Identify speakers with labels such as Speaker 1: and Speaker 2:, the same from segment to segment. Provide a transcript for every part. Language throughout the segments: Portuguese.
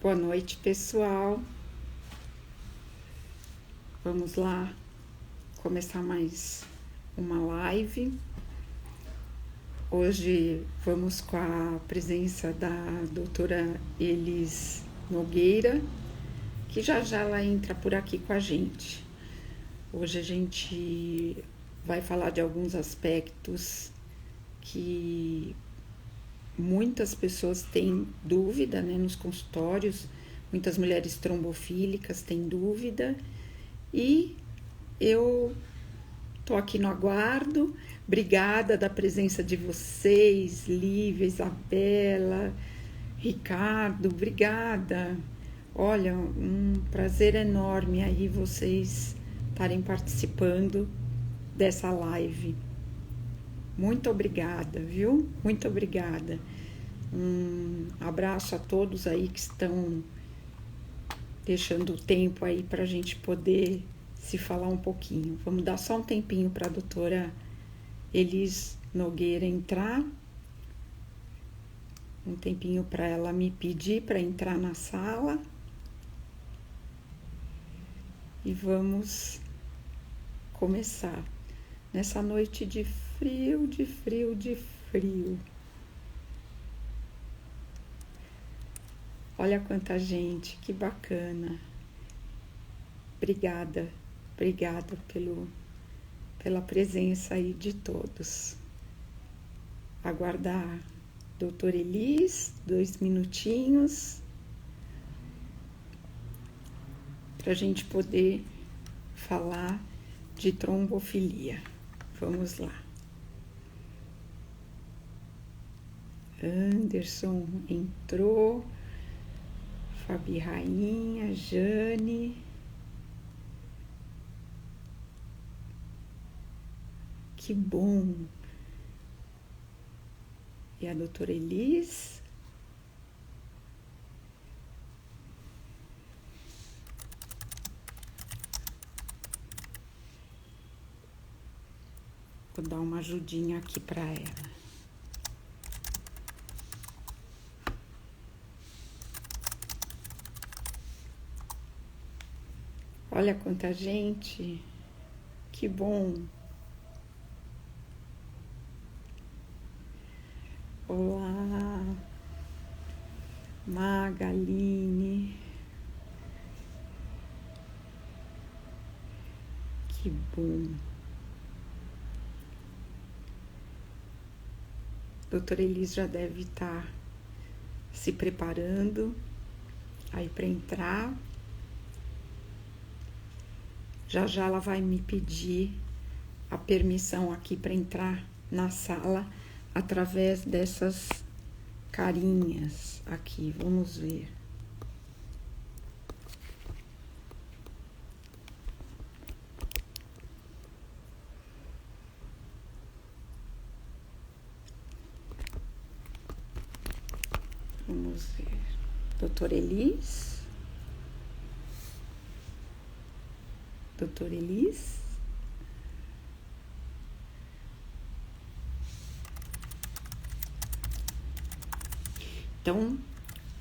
Speaker 1: Boa noite, pessoal. Vamos lá começar mais uma live. Hoje vamos com a presença da doutora Elis Nogueira, que já ela entra por aqui com a gente. Hoje a gente vai falar de alguns aspectos que muitas pessoas têm dúvida, né, nos consultórios. Muitas mulheres trombofílicas têm dúvida e eu tô aqui no aguardo. Obrigada da presença de vocês, Lívia, Isabela, Ricardo, obrigada. Olha, um prazer enorme aí vocês estarem participando dessa live. Muito obrigada, viu? Muito obrigada. Um abraço a todos aí que estão deixando o tempo aí para a gente poder se falar um pouquinho. Vamos dar só um tempinho para a doutora Elis Nogueira entrar. Um tempinho para ela me pedir para entrar na sala. E vamos começar. Nessa noite de frio, de frio, de frio. Olha quanta gente, que bacana. Obrigada, obrigada pela presença aí de todos. Aguardar doutora Elis, 2 minutinhos, para a gente poder falar de trombofilia. Vamos lá. Anderson entrou, Fabi Rainha, Jane. Que bom. E a doutora Elis. Vou dar uma ajudinha aqui para ela. Olha quanta gente. Que bom. Olá, Magaline. Que bom. Doutora Elis já deve estar se preparando aí para entrar. Já ela vai me pedir a permissão aqui para entrar na sala através dessas carinhas aqui. Vamos ver. Vamos ver. Doutora Elis. Doutora Elis. Então,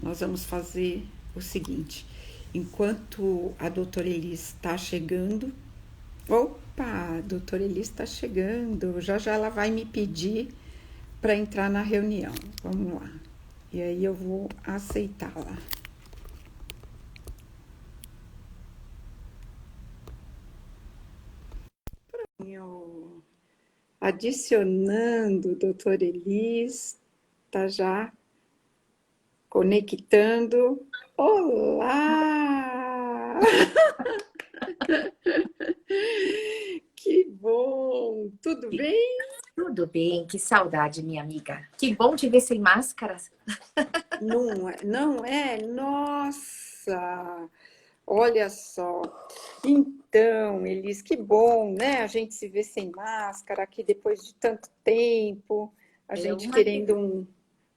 Speaker 1: nós vamos fazer o seguinte. Enquanto a doutora Elis está chegando... Opa, a doutora Elis está chegando. Já ela vai me pedir para entrar na reunião. Vamos lá. E aí eu vou aceitá-la. Adicionando, doutora Elis, tá já conectando. Olá! Que bom! Tudo bem?
Speaker 2: Tudo bem, que saudade, minha amiga. Que bom te ver sem máscara.
Speaker 1: Não é? Nossa! Olha só. Então, Elis, que bom, né? A gente se vê sem máscara aqui depois de tanto tempo, a gente querendo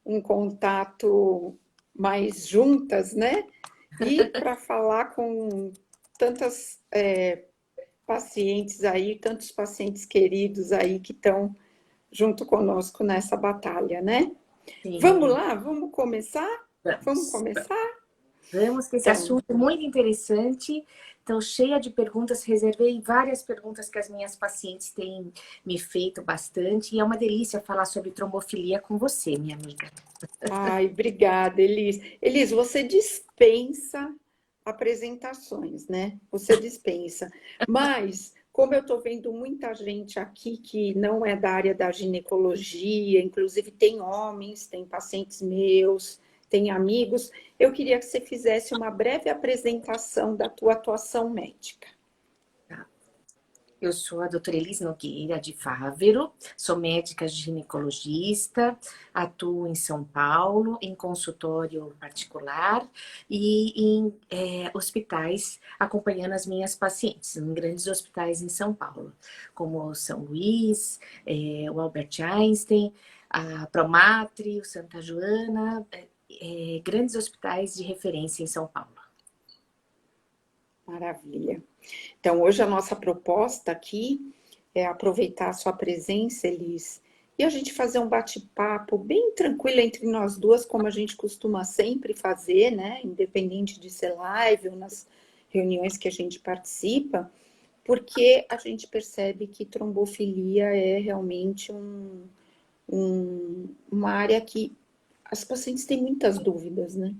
Speaker 1: um contato mais juntas, né? E para falar com tantas pacientes aí, tantos pacientes queridos aí que estão junto conosco nessa batalha, né?
Speaker 2: Sim.
Speaker 1: Vamos lá, vamos começar? Vamos começar?
Speaker 2: Vamos, que esse
Speaker 1: Então,
Speaker 2: assunto é muito interessante. Estou cheia de perguntas, reservei várias perguntas que as minhas pacientes têm me feito bastante. E é uma delícia falar sobre trombofilia com você, minha amiga.
Speaker 1: ai, obrigada, Elis. Elis, você dispensa apresentações, né? Você dispensa. Mas, como eu estou vendo muita gente aqui que não é da área da ginecologia, inclusive tem homens, tem pacientes meus, tem amigos, eu queria que você fizesse uma breve apresentação da tua atuação médica.
Speaker 2: Eu sou a doutora Elis Nogueira de Fávero, sou médica ginecologista, atuo em São Paulo, em consultório particular e em hospitais, acompanhando as minhas pacientes, em grandes hospitais em São Paulo, como o São Luís, o Albert Einstein, a Promatre, o Santa Joana, grandes hospitais de referência em São Paulo.
Speaker 1: Maravilha. Então, hoje a nossa proposta aqui é aproveitar a sua presença, Elis, e a gente fazer um bate-papo bem tranquilo entre nós duas, como a gente costuma sempre fazer, né? Independente de ser live ou nas reuniões que a gente participa, porque a gente percebe que trombofilia é realmente uma área que as pacientes têm muitas dúvidas, né?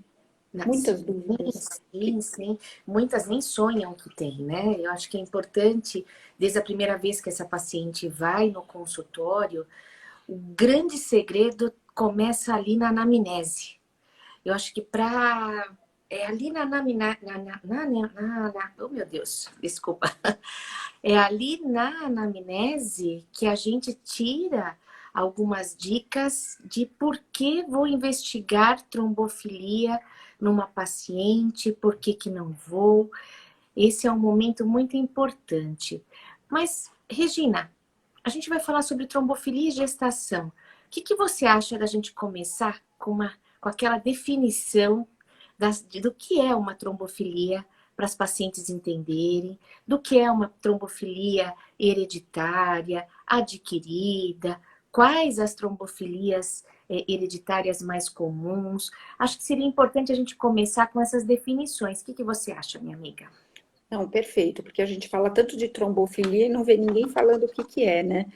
Speaker 1: Muitas dúvidas.
Speaker 2: Sim, sim. Muitas nem sonham que tem, né? Eu acho que é importante, desde a primeira vez que essa paciente vai no consultório, o grande segredo começa ali na anamnese. Eu acho que é ali na anamnese. Oh, meu Deus, desculpa. É ali na anamnese que a gente tira algumas dicas de por que vou investigar trombofilia numa paciente, por que que não vou. Esse é um momento muito importante. Mas, Regina, a gente vai falar sobre trombofilia e gestação. O que você acha da gente começar com aquela definição do que é uma trombofilia para as pacientes entenderem, do que é uma trombofilia hereditária, adquirida, quais as trombofilias hereditárias mais comuns. Acho que seria importante a gente começar com essas definições. O que você acha, minha amiga?
Speaker 1: Não, perfeito, porque a gente fala tanto de trombofilia e não vê ninguém falando o que que é, né?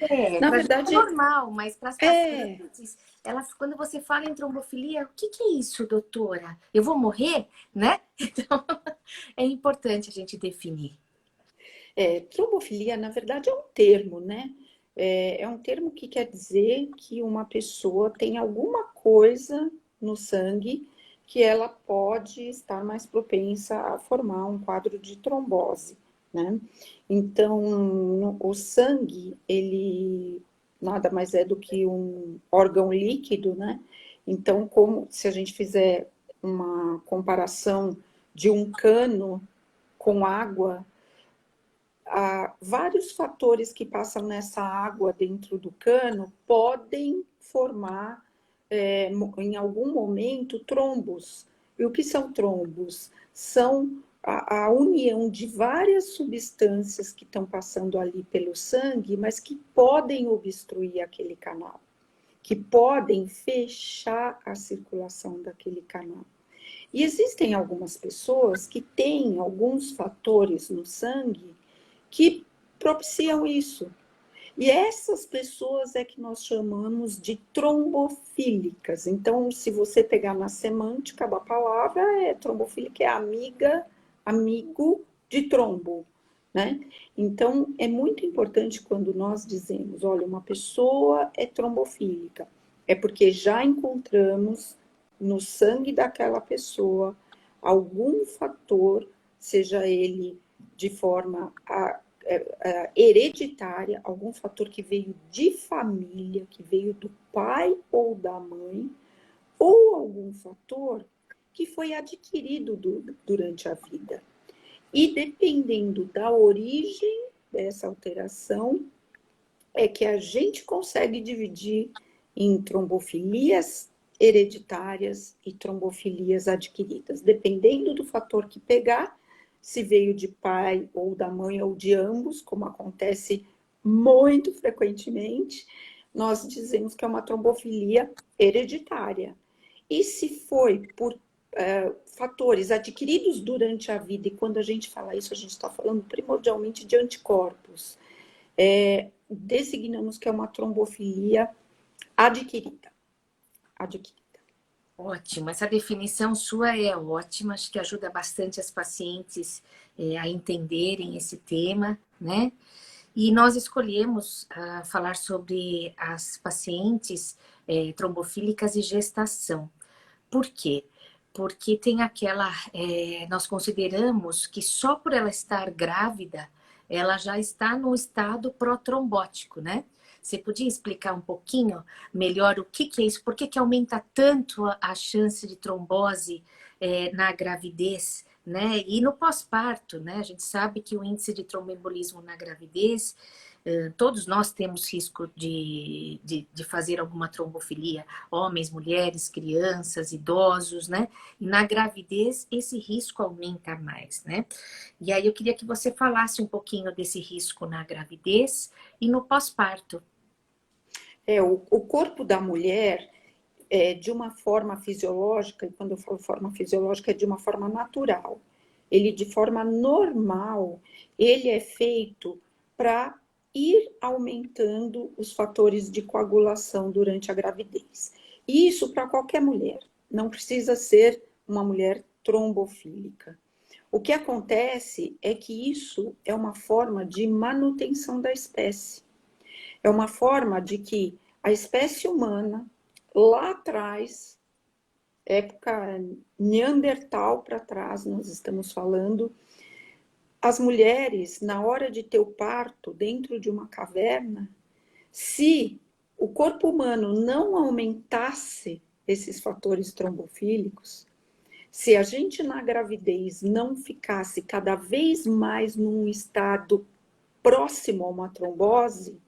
Speaker 1: Na
Speaker 2: Pra gente é
Speaker 1: verdade,
Speaker 2: normal, mas para as
Speaker 1: é,
Speaker 2: pacientes, elas, quando você fala em trombofilia, o que é isso, doutora? Eu vou morrer, né? Então, é importante a gente definir.
Speaker 1: trombofilia, na verdade, é um termo, né? É um termo que quer dizer que uma pessoa tem alguma coisa no sangue que ela pode estar mais propensa a formar um quadro de trombose, né? Então, o sangue, ele nada mais é do que um órgão líquido, né? Então, como se a gente fizer uma comparação de um cano com água, vários fatores que passam nessa água dentro do cano podem formar, em algum momento, trombos. E o que são trombos? São a união de várias substâncias que estão passando ali pelo sangue, mas que podem obstruir aquele canal, que podem fechar a circulação daquele canal. E existem algumas pessoas que têm alguns fatores no sangue que propiciam isso. E essas pessoas é que nós chamamos de trombofílicas. Então, se você pegar na semântica da palavra, trombofílica é amiga, amigo de trombo, né? Então, é muito importante quando nós dizemos, olha, uma pessoa é trombofílica, é porque já encontramos no sangue daquela pessoa algum fator, seja ele de forma hereditária, algum fator que veio de família, que veio do pai ou da mãe, ou algum fator que foi adquirido durante a vida. E dependendo da origem dessa alteração, é que a gente consegue dividir em trombofilias hereditárias e trombofilias adquiridas. Dependendo do fator que pegar, se veio de pai ou da mãe ou de ambos, como acontece muito frequentemente, nós dizemos que é uma trombofilia hereditária. E se foi por fatores adquiridos durante a vida, e quando a gente fala isso, a gente está falando primordialmente de anticorpos, designamos que é uma trombofilia adquirida.
Speaker 2: Ótimo, essa definição sua é ótima, acho que ajuda bastante as pacientes a entenderem esse tema, né? E nós escolhemos falar sobre as pacientes trombofílicas e gestação. Por quê? Porque tem aquela... nós consideramos que só por ela estar grávida, ela já está no estado protrombótico, né? Você podia explicar um pouquinho melhor o que é isso? Por que aumenta tanto a chance de trombose na gravidez, né? E no pós-parto, né? A gente sabe que o índice de tromboembolismo na gravidez, todos nós temos risco de fazer alguma trombofilia, homens, mulheres, crianças, idosos, né? E na gravidez esse risco aumenta mais, né? E aí eu queria que você falasse um pouquinho desse risco na gravidez e no pós-parto.
Speaker 1: O corpo da mulher, de uma forma fisiológica, e quando eu falo forma fisiológica, é de uma forma natural. Ele, de forma normal, ele é feito para ir aumentando os fatores de coagulação durante a gravidez. E isso para qualquer mulher, não precisa ser uma mulher trombofílica. O que acontece é que isso é uma forma de manutenção da espécie. É uma forma de que a espécie humana, lá atrás, época Neandertal para trás, nós estamos falando, as mulheres, na hora de ter o parto dentro de uma caverna, se o corpo humano não aumentasse esses fatores trombofílicos, se a gente na gravidez não ficasse cada vez mais num estado próximo a uma trombose,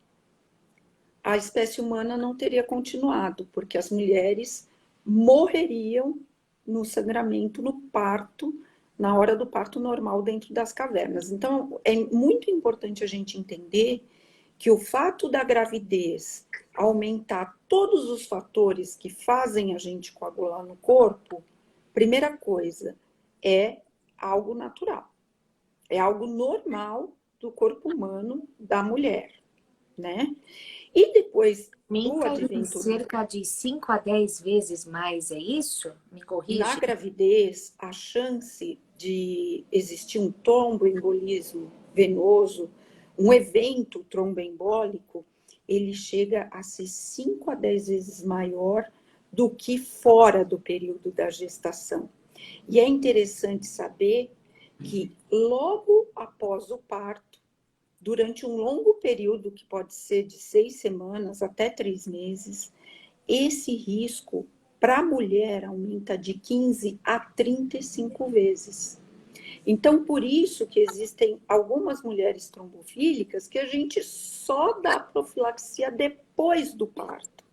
Speaker 1: a espécie humana não teria continuado, porque as mulheres morreriam no sangramento, no parto, na hora do parto normal dentro das cavernas. Então, é muito importante a gente entender que o fato da gravidez aumentar todos os fatores que fazem a gente coagular no corpo, primeira coisa, é algo natural. É algo normal do corpo humano da mulher, né? E depois do
Speaker 2: Aumenta em
Speaker 1: advento
Speaker 2: cerca de 5 a 10 vezes mais, é isso? Me
Speaker 1: na
Speaker 2: corrige.
Speaker 1: gravidez, a chance de existir um tromboembolismo venoso, um evento tromboembólico, ele chega a ser 5 a 10 vezes maior do que fora do período da gestação. E é interessante saber que logo após o parto, durante um longo período, que pode ser de 6 semanas até 3 meses, esse risco para a mulher aumenta de 15 a 35 vezes. Então, por isso que existem algumas mulheres trombofílicas que a gente só dá profilaxia depois do parto.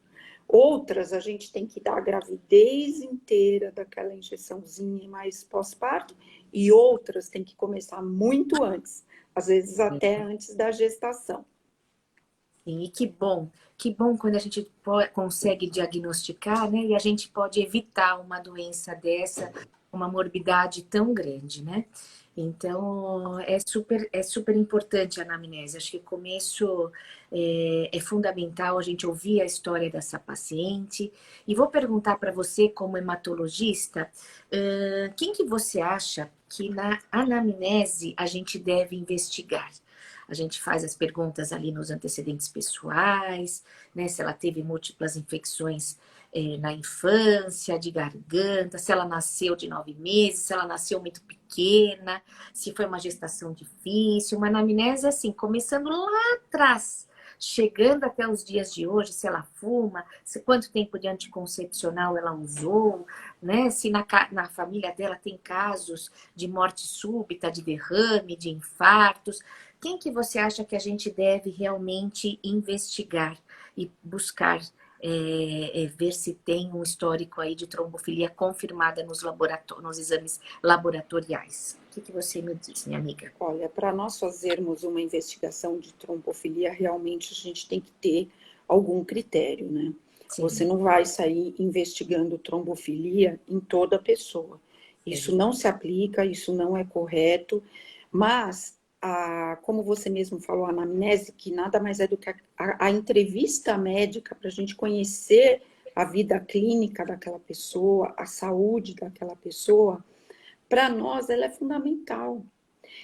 Speaker 1: Outras a gente tem que dar a gravidez inteira daquela injeçãozinha mais pós-parto, e outras tem que começar muito antes, às vezes até antes da gestação.
Speaker 2: Sim, e que bom quando a gente consegue diagnosticar, né? E a gente pode evitar uma doença dessa, uma morbidade tão grande, né? Então, é super importante a anamnese. Acho que o começo é fundamental a gente ouvir a história dessa paciente. E vou perguntar para você, como hematologista, quem que você acha que na anamnese a gente deve investigar? A gente faz as perguntas ali nos antecedentes pessoais, né? Se ela teve múltiplas infecções na infância, de garganta, se ela nasceu de 9 meses, se ela nasceu muito pequena, se foi uma gestação difícil, uma anamnese assim, começando lá atrás, chegando até os dias de hoje, se ela fuma, se quanto tempo de anticoncepcional ela usou, né? Se na família dela tem casos de morte súbita, de derrame, de infartos. Quem que você acha que a gente deve realmente investigar e buscar ver se tem um histórico aí de trombofilia confirmada nos exames laboratoriais? O que você me diz, minha amiga?
Speaker 1: Olha, para nós fazermos uma investigação de trombofilia, realmente a gente tem que ter algum critério, né? Você
Speaker 2: Sim,
Speaker 1: não vai sair investigando trombofilia em toda pessoa.
Speaker 2: é
Speaker 1: Isso
Speaker 2: verdade.
Speaker 1: não se aplica, isso não é correto, mas, como você mesmo falou, a anamnese, que nada mais é do que a entrevista médica para a gente conhecer a vida clínica daquela pessoa, a saúde daquela pessoa, para nós ela é fundamental.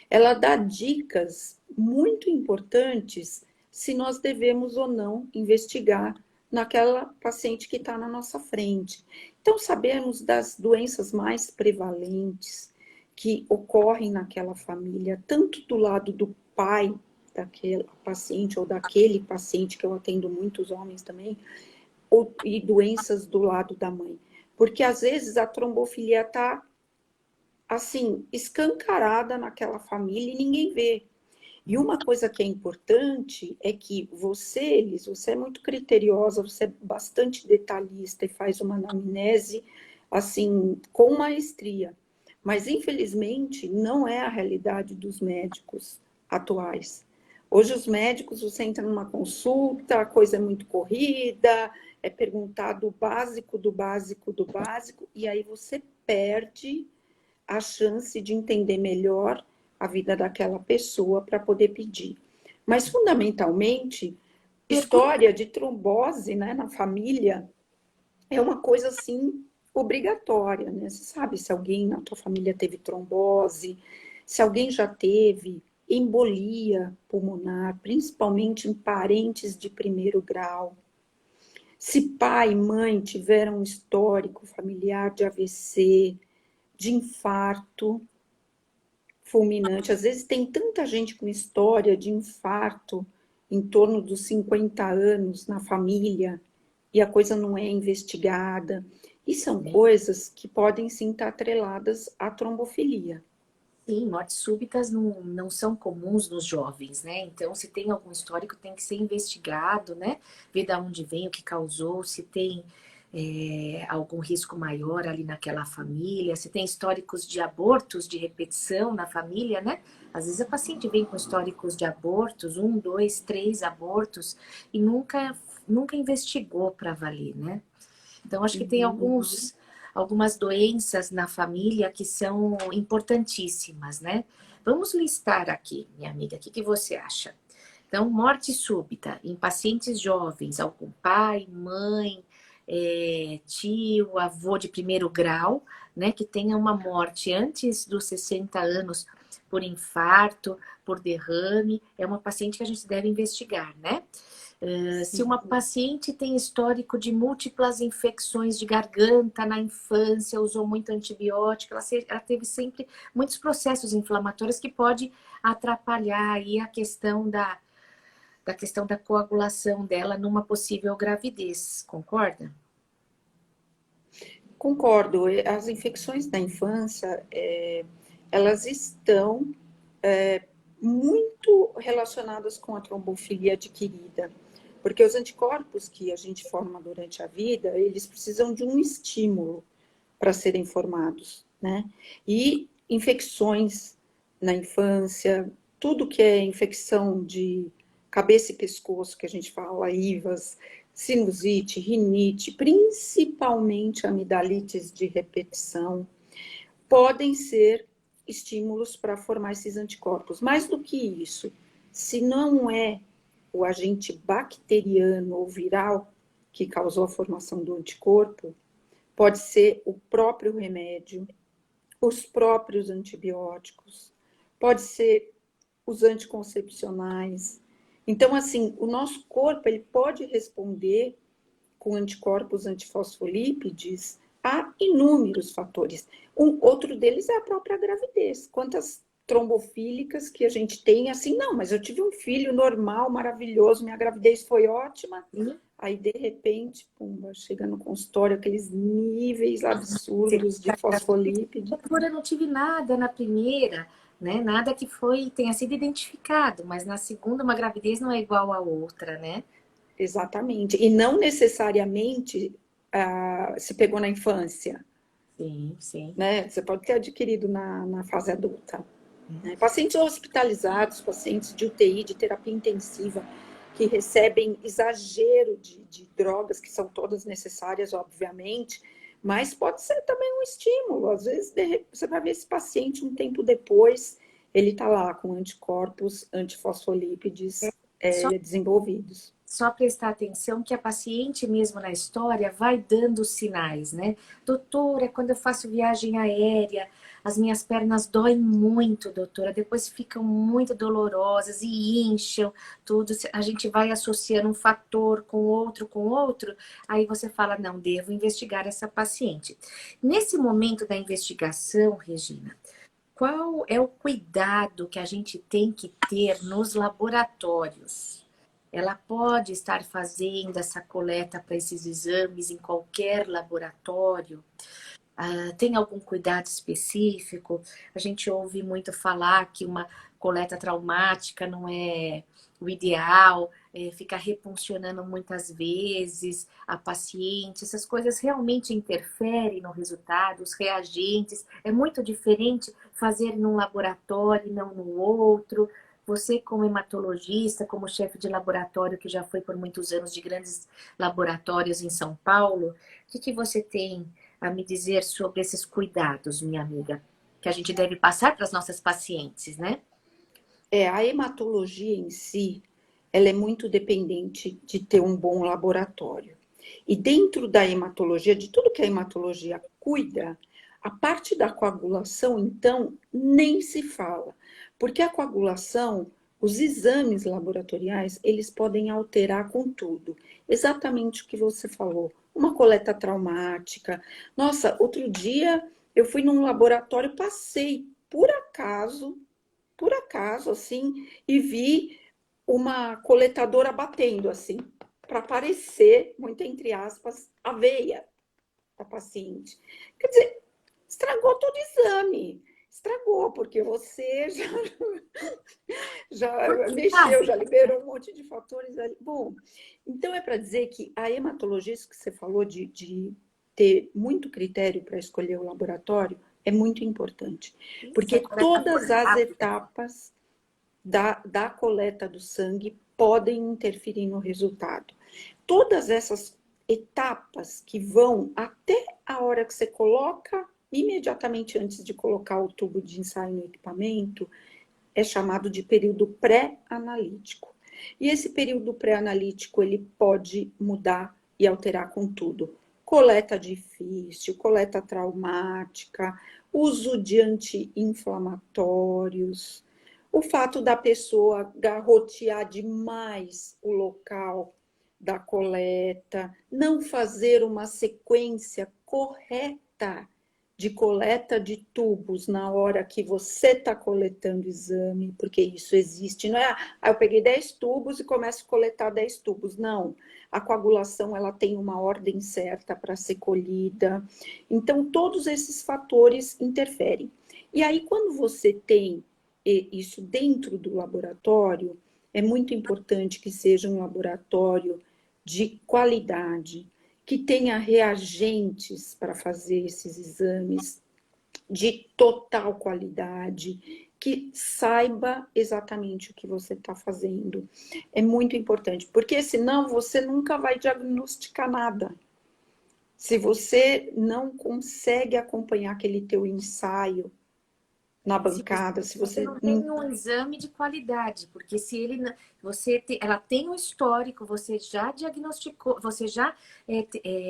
Speaker 1: Ela dá dicas muito importantes se nós devemos ou não investigar naquela paciente que está na nossa frente. Então, sabemos das doenças mais prevalentes que ocorrem naquela família, tanto do lado do pai daquela paciente ou daquele paciente, que eu atendo muitos homens também, e doenças do lado da mãe. Porque às vezes a trombofilia está assim, escancarada naquela família e ninguém vê. E uma coisa que é importante é que você, Elis, você é muito criteriosa, você é bastante detalhista e faz uma anamnese, assim, com maestria. Mas, infelizmente, não é a realidade dos médicos atuais. Hoje, os médicos, você entra numa consulta, a coisa é muito corrida, é perguntado o básico do básico do básico, e aí você perde a chance de entender melhor a vida daquela pessoa para poder pedir. Mas, fundamentalmente,
Speaker 2: Pergunta,
Speaker 1: história de trombose, né, na família é uma coisa assim obrigatória, né? Você sabe se alguém na tua família teve trombose, se alguém já teve embolia pulmonar, principalmente em parentes de primeiro grau. Se pai e mãe tiveram um histórico familiar de AVC, de infarto, fulminante. Às vezes tem tanta gente com história de infarto em torno dos 50 anos na família e a coisa não é investigada. E são
Speaker 2: né?
Speaker 1: coisas que podem sim estar atreladas à trombofilia.
Speaker 2: Sim, mortes súbitas não são comuns nos jovens, né? Então, se tem algum histórico, tem que ser investigado, né? Ver de onde vem, o que causou, se tem algum risco maior ali naquela família, se tem históricos de abortos de repetição na família, né? Às vezes a paciente vem com históricos de abortos, 1, 2, 3 abortos, e nunca investigou para valer, né? Então, acho que tem
Speaker 1: Uhum.
Speaker 2: algumas doenças na família que são importantíssimas, né? Vamos listar aqui, minha amiga, o que você acha? Então, morte súbita em pacientes jovens, algum pai, mãe, tio, avô de primeiro grau, né, que tenha uma morte antes dos 60 anos por infarto, por derrame, é uma paciente que a gente deve investigar, né? Se
Speaker 1: Sim.
Speaker 2: uma paciente tem histórico de múltiplas infecções de garganta na infância, usou muito antibiótico, ela teve sempre muitos processos inflamatórios que pode atrapalhar aí a questão da questão da coagulação dela numa possível gravidez, concorda?
Speaker 1: Concordo. As infecções da infância, elas estão muito relacionadas com a trombofilia adquirida, porque os anticorpos que a gente forma durante a vida, eles precisam de um estímulo para serem formados, né? E infecções na infância, tudo que é infecção de cabeça e pescoço, que a gente fala, IVAs, sinusite, rinite, principalmente amidalites de repetição, podem ser estímulos para formar esses anticorpos. Mais do que isso, se não é o agente bacteriano ou viral que causou a formação do anticorpo, pode ser o próprio remédio, os próprios antibióticos, pode ser os anticoncepcionais. Então, assim, o nosso corpo ele pode responder com anticorpos antifosfolípides a inúmeros fatores. Outro deles é a própria gravidez. Quantas trombofílicas que a gente tem assim, não, mas eu tive um filho normal, maravilhoso, minha gravidez foi ótima.
Speaker 2: Sim.
Speaker 1: Aí, de repente, pumba, chega no consultório aqueles níveis
Speaker 2: Você
Speaker 1: absurdos de
Speaker 2: tá grávida,
Speaker 1: fosfolípide.
Speaker 2: eu não tive nada na primeira, né? Nada que tenha sido identificado, mas na segunda uma gravidez não é igual à outra, né?
Speaker 1: Exatamente. E não necessariamente se pegou na infância,
Speaker 2: Sim, sim.
Speaker 1: né? Você pode ter adquirido na fase adulta. Né? Pacientes hospitalizados, pacientes de UTI, de terapia intensiva, que recebem exagero de drogas, que são todas necessárias, obviamente, mas pode ser também um estímulo. Às vezes, você vai ver esse paciente um tempo depois, ele está lá com anticorpos, antifosfolípides
Speaker 2: Só
Speaker 1: desenvolvidos.
Speaker 2: Só prestar atenção que a paciente mesmo na história vai dando sinais, né? Doutora, quando eu faço viagem aérea, as minhas pernas doem muito, doutora, depois ficam muito dolorosas e incham, tudo. A gente vai associando um fator com outro, aí você fala, não, devo investigar essa paciente. Nesse momento da investigação, Regina, qual é o cuidado que a gente tem que ter nos laboratórios? Ela pode estar fazendo essa coleta para esses exames em qualquer laboratório? Tem algum cuidado específico? A gente ouve muito falar que uma coleta traumática não é o ideal, fica repuncionando muitas vezes a paciente. Essas coisas realmente interferem no resultado, os reagentes. É muito diferente fazer num laboratório e não no outro. Você, como hematologista, como chefe de laboratório, que já foi por muitos anos de grandes laboratórios em São Paulo, o que você tem a me dizer sobre esses cuidados, minha amiga, que a gente deve passar para as nossas pacientes, né?
Speaker 1: A hematologia em si, ela é muito dependente de ter um bom laboratório. E dentro da hematologia, de tudo que a hematologia cuida, a parte da coagulação, então, nem se fala. Porque a coagulação, os exames laboratoriais, eles podem alterar com tudo. Exatamente o que você falou. Uma coleta traumática. Nossa, outro dia eu fui num laboratório, passei por acaso, assim, e vi uma coletadora batendo, assim, para aparecer, muito entre aspas, a veia da paciente. Quer dizer, estragou todo o exame. Estragou, porque você já mexeu, já liberou um monte de fatores ali. Bom, então é para dizer que a hematologia, isso que você falou de ter muito critério para escolher o laboratório, é muito importante.
Speaker 2: Isso,
Speaker 1: Porque
Speaker 2: a coleta
Speaker 1: todas
Speaker 2: foi
Speaker 1: as
Speaker 2: rápida.
Speaker 1: etapas da coleta do sangue podem interferir no resultado. Todas essas etapas que vão até a hora que você coloca, imediatamente antes de colocar o tubo de ensaio no equipamento, é chamado de período pré-analítico. E esse período pré-analítico, ele pode mudar e alterar com tudo. Coleta difícil, coleta traumática, uso de anti-inflamatórios, o fato da pessoa garrotear demais o local da coleta, não fazer uma sequência correta de coleta de tubos na hora que você está coletando exame, porque isso existe, não é? Eu peguei 10 tubos e começo a coletar 10 tubos. Não, a coagulação ela tem uma ordem certa para ser colhida. Então, todos esses fatores interferem. E aí, quando você tem isso dentro do laboratório, é muito importante que seja um laboratório de qualidade, que tenha reagentes para fazer esses exames de total qualidade, que saiba exatamente o que você está fazendo. É muito importante, porque senão você nunca vai diagnosticar nada. Se você não consegue acompanhar aquele teu ensaio na
Speaker 2: Se
Speaker 1: bancada, se
Speaker 2: você
Speaker 1: você
Speaker 2: não tem um exame de qualidade, porque se ele ela tem um histórico, você já diagnosticou, você já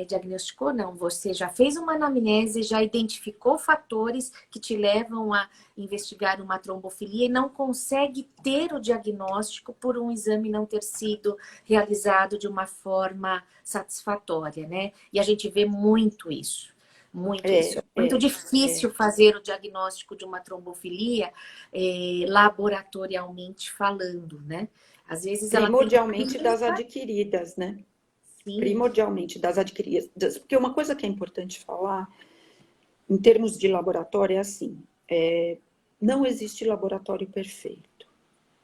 Speaker 2: diagnosticou, não, você já fez uma anamnese, já identificou fatores que te levam a investigar uma trombofilia e não consegue ter o diagnóstico por um exame não ter sido realizado de uma forma satisfatória, né? E a gente vê muito isso. Muito isso.
Speaker 1: é,
Speaker 2: É muito
Speaker 1: é,
Speaker 2: difícil fazer o diagnóstico de uma trombofilia laboratorialmente falando, né? Às vezes ela tem
Speaker 1: primordialmente das
Speaker 2: clínica,
Speaker 1: adquiridas, né?
Speaker 2: sim,
Speaker 1: Primordialmente das adquiridas. Porque uma coisa que é importante falar, em termos de laboratório, é assim: não existe laboratório perfeito.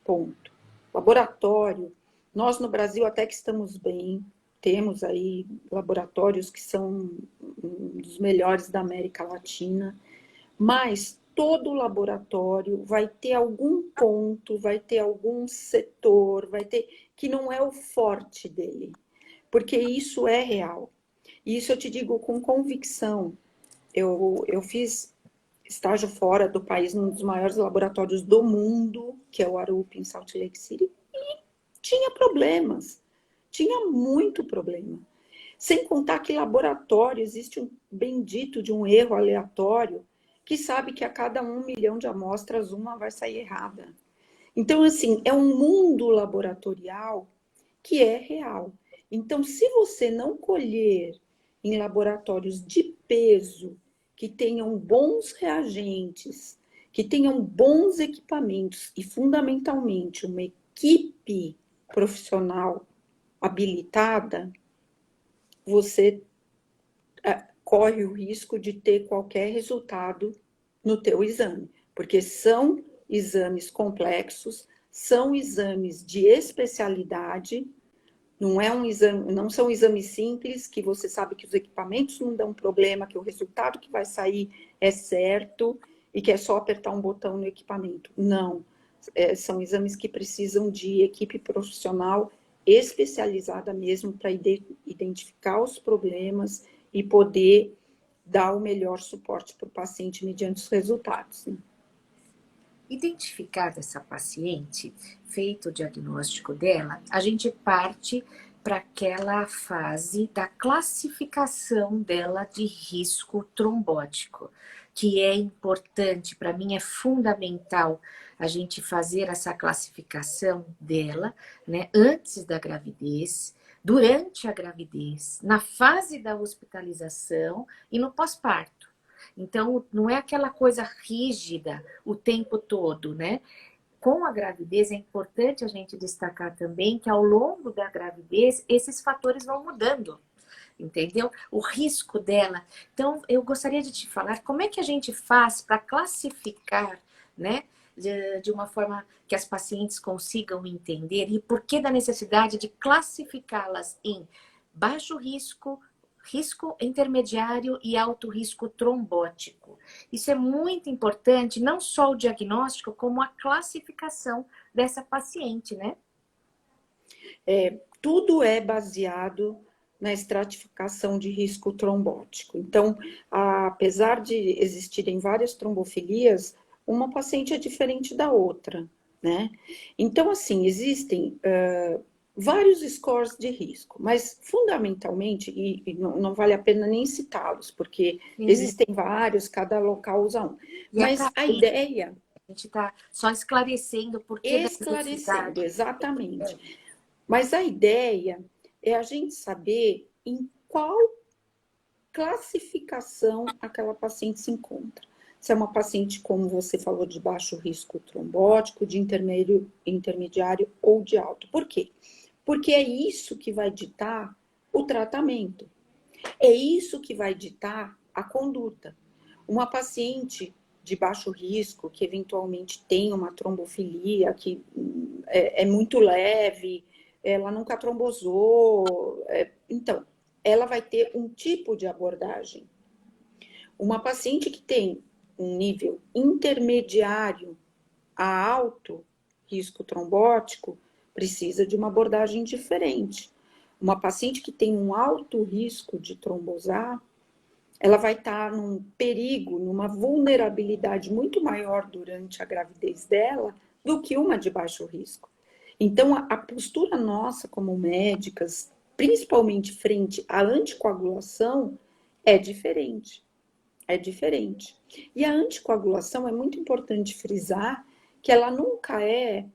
Speaker 1: Ponto. Laboratório, nós no Brasil até que estamos bem, temos aí laboratórios que são um dos melhores da América Latina, mas todo laboratório vai ter algum ponto, vai ter algum setor, vai ter que não é o forte dele, porque isso é real. E isso eu te digo com convicção. Eu fiz estágio fora do país, num dos maiores laboratórios do mundo, que é o Arup, em Salt Lake City, tinha problemas, tinha muito problema. Sem contar que laboratório existe um bendito de um erro aleatório que sabe que a cada 1 milhão de amostras uma vai sair errada. Então, assim, é um mundo laboratorial que é real. Então, se você não colher em laboratórios de peso, que tenham bons reagentes, que tenham bons equipamentos e, fundamentalmente, uma equipe profissional habilitada, você corre o risco de ter qualquer resultado no teu exame, porque são exames complexos, são exames de especialidade, não é um exame, não são exames simples que você sabe que os equipamentos não dão problema, que o resultado que vai sair é certo e que é só apertar um botão no equipamento. Não, são exames que precisam de equipe profissional especializada mesmo para identificar os problemas e poder dar o melhor suporte para o paciente mediante os resultados. Né?
Speaker 2: Identificada essa paciente, feito o diagnóstico dela, a gente parte para aquela fase da classificação dela de risco trombótico, que é importante, para mim é fundamental a gente fazer essa classificação dela, né, antes da gravidez, durante a gravidez, na fase da hospitalização e no pós-parto. Então, não é aquela coisa rígida o tempo todo, né? Com a gravidez, é importante a gente destacar também que ao longo da gravidez, esses fatores vão mudando, entendeu? O risco dela. Então, eu gostaria de te falar como é que a gente faz para classificar, né? De uma forma que as pacientes consigam entender e por que da necessidade de classificá-las em baixo risco, risco intermediário e alto risco trombótico. Isso é muito importante, não só o diagnóstico, como a classificação dessa paciente, né?
Speaker 1: Tudo é baseado na estratificação de risco trombótico. Então, apesar de existirem várias trombofilias, uma paciente é diferente da outra, né? Então, assim, existem vários scores de risco, mas fundamentalmente, e não vale a pena nem citá-los, porque existem vários, cada local usa um. Mas a ideia...
Speaker 2: A gente está só esclarecendo por que
Speaker 1: esclarecendo, exatamente. Mas a ideia é a gente saber em qual classificação aquela paciente se encontra. Se é uma paciente, como você falou, de baixo risco trombótico, de intermediário ou de alto. Por quê? Porque é isso que vai ditar o tratamento. É isso que vai ditar a conduta. Uma paciente de baixo risco, que eventualmente tem uma trombofilia, que é muito leve, ela nunca trombosou, então, ela vai ter um tipo de abordagem. Uma paciente que tem um nível intermediário a alto risco trombótico precisa de uma abordagem diferente. Uma paciente que tem um alto risco de trombosar, ela vai estar num perigo, numa vulnerabilidade muito maior durante a gravidez dela do que uma de baixo risco. Então, a postura nossa como médicas, principalmente frente à anticoagulação, é diferente. É diferente. E a anticoagulação é muito importante frisar que ela nunca é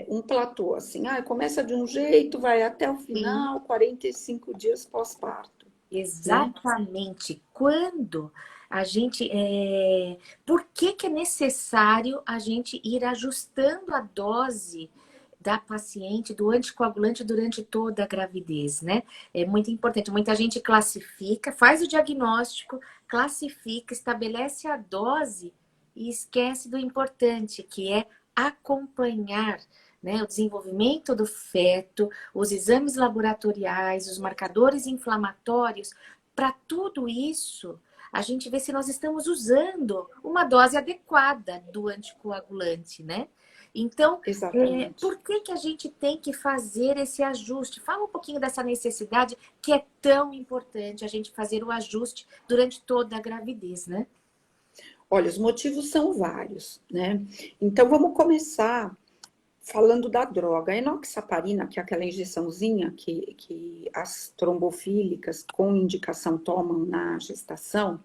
Speaker 1: um platô, assim, começa de um jeito, vai até o final, 45 dias pós-parto.
Speaker 2: Exatamente. Né? Quando a gente... Por que é necessário a gente ir ajustando a dose da paciente, do anticoagulante durante toda a gravidez, né? É muito importante. Muita gente classifica, faz o diagnóstico, classifica, estabelece a dose e esquece do importante, que é acompanhar, né, o desenvolvimento do feto, os exames laboratoriais, os marcadores inflamatórios. Para tudo isso, a gente vê se nós estamos usando uma dose adequada do anticoagulante, né? Então,
Speaker 1: Exatamente.
Speaker 2: por que que a gente tem que fazer esse ajuste? Fala um pouquinho dessa necessidade que é tão importante a gente fazer o ajuste durante toda a gravidez, né?
Speaker 1: Olha, os motivos são vários, né? Então vamos começar falando da droga. A enoxaparina, que é aquela injeçãozinha que as trombofílicas com indicação tomam na gestação,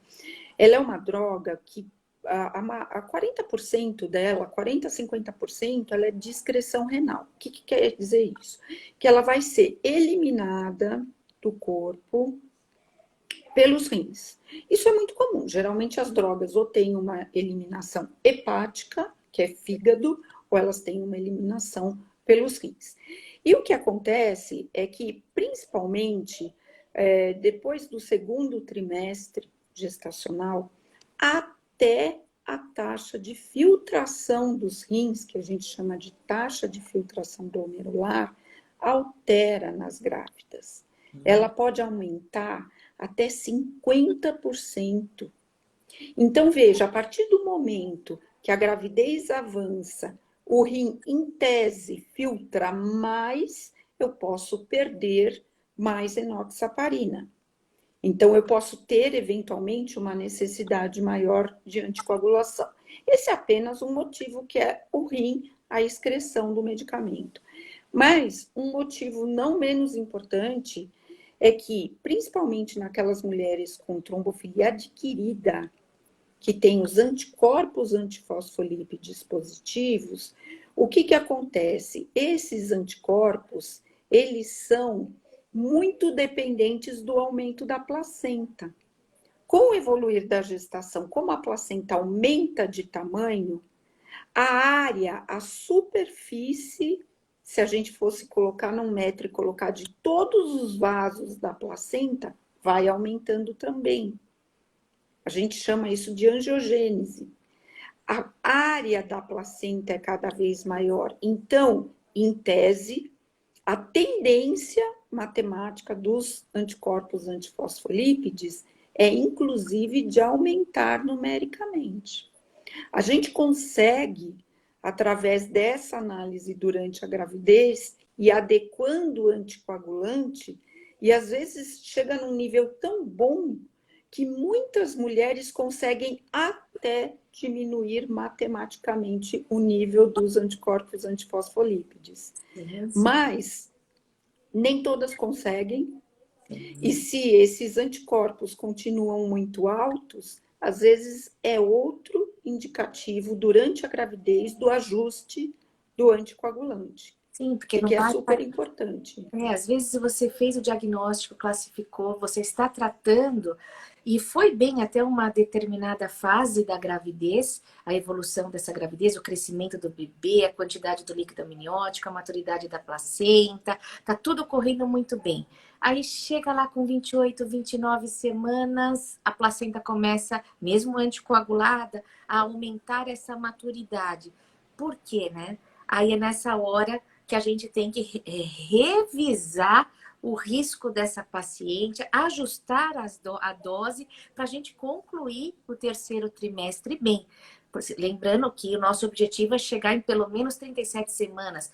Speaker 1: ela é uma droga que a 40% dela, 40% a 50%, ela é de excreção renal. O que quer dizer isso? Que ela vai ser eliminada do corpo pelos rins. Isso é muito comum. Geralmente as drogas ou têm uma eliminação hepática, que é fígado, ou elas têm uma eliminação pelos rins. E o que acontece é que, principalmente, depois do segundo trimestre gestacional, até a taxa de filtração dos rins, que a gente chama de taxa de filtração glomerular, altera nas grávidas. Ela pode aumentar até 50%. Então, veja, a partir do momento que a gravidez avança, o rim, em tese, filtra mais, eu posso perder mais enoxaparina. Então, eu posso ter, eventualmente, uma necessidade maior de anticoagulação. Esse é apenas um motivo, que é o rim, a excreção do medicamento. Mas um motivo não menos importante é que, principalmente naquelas mulheres com trombofilia adquirida, que têm os anticorpos antifosfolípides positivos, o que acontece? Esses anticorpos, eles são muito dependentes do aumento da placenta. Com o evoluir da gestação, como a placenta aumenta de tamanho, a área, a superfície, se a gente fosse colocar num metro e colocar de todos os vasos da placenta, vai aumentando também. A gente chama isso de angiogênese. A área da placenta é cada vez maior. Então, em tese, a tendência matemática dos anticorpos antifosfolípides é, inclusive, de aumentar numericamente. A gente consegue, através dessa análise durante a gravidez, e adequando o anticoagulante, e às vezes chega num nível tão bom que muitas mulheres conseguem até diminuir matematicamente o nível dos anticorpos antifosfolípides. Mas nem todas conseguem. E se esses anticorpos continuam muito altos, às vezes é outro indicativo durante a gravidez do ajuste do anticoagulante.
Speaker 2: Sim, porque não
Speaker 1: que é
Speaker 2: vai.
Speaker 1: super importante.
Speaker 2: Às vezes você fez o diagnóstico, classificou, você está tratando e foi bem até uma determinada fase da gravidez, a evolução dessa gravidez, o crescimento do bebê, a quantidade do líquido amniótico, a maturidade da placenta, tá tudo correndo muito bem. Aí chega lá com 28, 29 semanas, a placenta começa, mesmo anticoagulada, a aumentar essa maturidade. Por quê, né? Aí é nessa hora que a gente tem que revisar o risco dessa paciente, ajustar a dose para a gente concluir o terceiro trimestre bem. Lembrando que o nosso objetivo é chegar em pelo menos 37 semanas,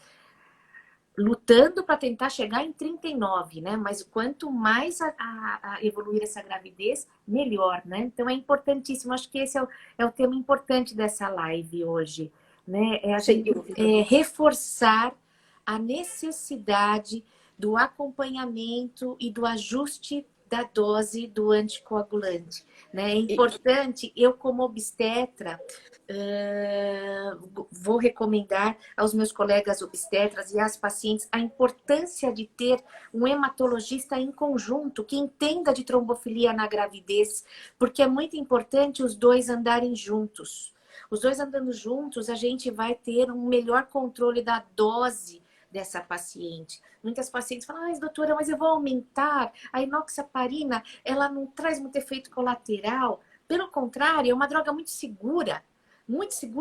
Speaker 2: lutando para tentar chegar em 39, né? Mas quanto mais a evoluir essa gravidez, melhor, né? Então é importantíssimo, acho que esse é o tema importante dessa live hoje, né? É a
Speaker 1: Sem
Speaker 2: gente
Speaker 1: dúvida.
Speaker 2: Reforçar a necessidade do acompanhamento e do ajuste da dose do anticoagulante, né? É importante, eu como obstetra, vou recomendar aos meus colegas obstetras e às pacientes a importância de ter um hematologista em conjunto que entenda de trombofilia na gravidez, porque é muito importante os dois andarem juntos. Os dois andando juntos, a gente vai ter um melhor controle da dose dessa paciente. Muitas pacientes falam, doutora, mas eu vou aumentar a enoxaparina, ela não traz muito efeito colateral. Pelo contrário, é uma droga muito segura